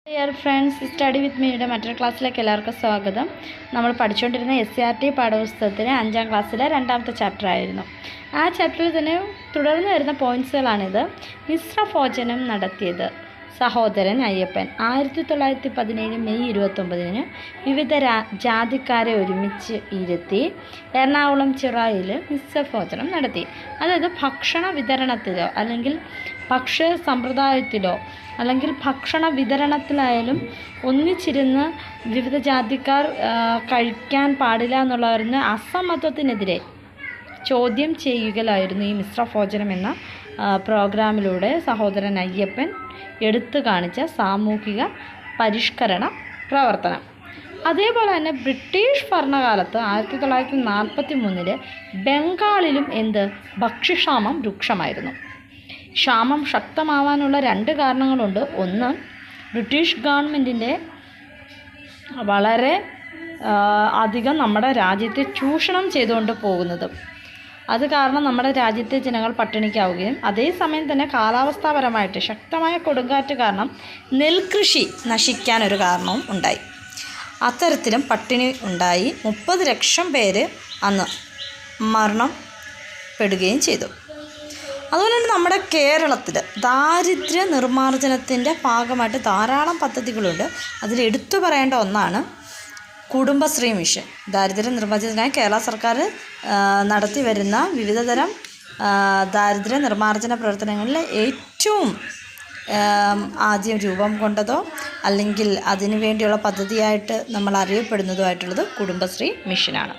Dear friends, study വിത്ത് മീയുടെ മറ്റൊരു ക്ലാസ്സിലേക്ക് എല്ലാവർക്കും സ്വാഗതം. നമ്മൾ പഠിച്ചുകൊണ്ടിരുന്ന SCERT പാഠപുസ്തകത്തിലെ 5ാം ക്ലാസ്സിലെ 2ാമത്തെ ചാപ്റ്റർ ആയിരുന്നു. ആ ചാപ്റ്ററിൽ തന്നെ തുടർന്ന് വരുന്ന പോയിൻറ്റ്സുകളാണിത്. മിശ്രഭോജനം നടത്തിയത് സഹോദരൻ അയ്യപ്പൻ. 1917 മെയ് 29 വിവിധ ജാതിക്കാരെ ഒരുമിച്ച് ഇരുത്തി എറണാകുളം ചിറായിൽ മിശ്രഭോജനം നടത്തി. അതായത് ഭക്ഷണ വിതരണത്തിലോ അല്ലെങ്കിൽ ഭക്ഷ്യ സമ്പ്രദായത്തിലോ അല്ലെങ്കിൽ ഭക്ഷണ വിതരണത്തിലായാലും ഒന്നിച്ചിരുന്ന് വിവിധ ജാതിക്കാർ കഴിക്കാൻ പാടില്ല എന്നുള്ളവരുന്ന് അസമത്വത്തിനെതിരെ ചോദ്യം ചെയ്യുകയായിരുന്നു ഈ മിശ്രഭോജനം എന്ന പ്രോഗ്രാമിലൂടെ സഹോദരൻ അയ്യപ്പൻ എടുത്തു കാണിച്ച സാമൂഹിക പരിഷ്കരണ പ്രവർത്തനം. അതേപോലെ തന്നെ ബ്രിട്ടീഷ് ഭരണകാലത്ത് 1943 ബംഗാളിലും ഭക്ഷ്യക്ഷാമം രൂക്ഷമായിരുന്നു. ക്ഷാമം ശക്തമാവാനുള്ള 2 കാരണങ്ങളുണ്ട്. ഒന്ന്, ബ്രിട്ടീഷ് ഗവൺമെൻറ്റിൻ്റെ വളരെ അധികം നമ്മുടെ രാജ്യത്തെ ചൂഷണം ചെയ്തുകൊണ്ട് പോകുന്നത്. അത് കാരണം നമ്മുടെ രാജ്യത്തെ ജനങ്ങൾ പട്ടിണിക്കാവുകയും അതേസമയം തന്നെ കാലാവസ്ഥാപരമായിട്ട് ശക്തമായ കൊടുങ്കാറ്റ് കാരണം നെൽകൃഷി നശിക്കാനൊരു കാരണവും ഉണ്ടായി. അത്തരത്തിലും പട്ടിണി ഉണ്ടായി 30 ലക്ഷം പേര് അന്ന് മരണപ്പെടുകയും ചെയ്തു. അതുപോലെ തന്നെ നമ്മുടെ കേരളത്തിൽ ദാരിദ്ര്യ നിർമ്മാർജ്ജനത്തിൻ്റെ ഭാഗമായിട്ട് ധാരാളം പദ്ധതികളുണ്ട്. അതിൽ എടുത്തു പറയേണ്ട ഒന്നാണ് കുടുംബശ്രീ മിഷൻ. ദാരിദ്ര്യ നിർമ്മാർജ്ജനത്തിനായി കേരള സർക്കാർ നടത്തി വരുന്ന വിവിധതരം ദാരിദ്ര്യ നിർമ്മാർജ്ജന പ്രവർത്തനങ്ങളിൽ ഏറ്റവും ആദ്യം രൂപം കൊണ്ടതോ അല്ലെങ്കിൽ അതിനു വേണ്ടിയുള്ള പദ്ധതിയായിട്ട് നമ്മൾ അറിയപ്പെടുന്നതോ ആയിട്ടുള്ളത് കുടുംബശ്രീ മിഷനാണ്.